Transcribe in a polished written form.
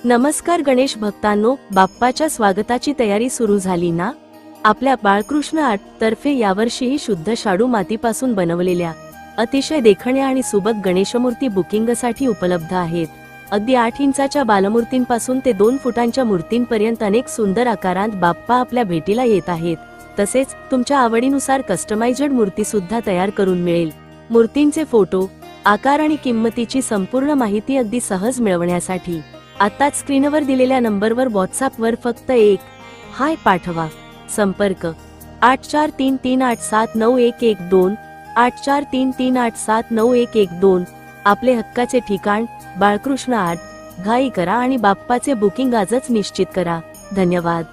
नमस्कार गणेश भक्तांनो, बाप्पाच्या स्वागताची तयारी सुरू झाली ना? आपल्या बाळकृष्ण आर्ट तर्फे यावर्षीही शुद्ध शाडू मातीपासून बनवलेल्या अतिशय देखण्या आणि सुबक गणेशमूर्ती बुकिंगसाठी उपलब्ध आहेत। अगदी 8 इंचाच्या बालमूर्तींपासून ते 2 फुटांच्या मूर्तींपर्यंत अनेक सुंदर आकारांत बाप्पा आपल्या भेटीला येत आहेत। तसेच तुमच्या आवडीनुसार कस्टमाइज्ड मूर्ती सुद्धा तयार करून मिळेल। मूर्तींचे फोटो, आकार आणि किंमतीची संपूर्ण माहिती अगदी सहज मिळवण्यासाठी आताच स्क्रीनवर दिलेल्या नंबरवर व्हॉट्सअपवर फक्त एक हाय पाठवा। संपर्क 8433879112 8433879112। आपले हक्काचे ठिकाण बाळकृष्ण आर्ट, घाई करा आणि बाप्पाचे बुकिंग आजच निश्चित करा। धन्यवाद।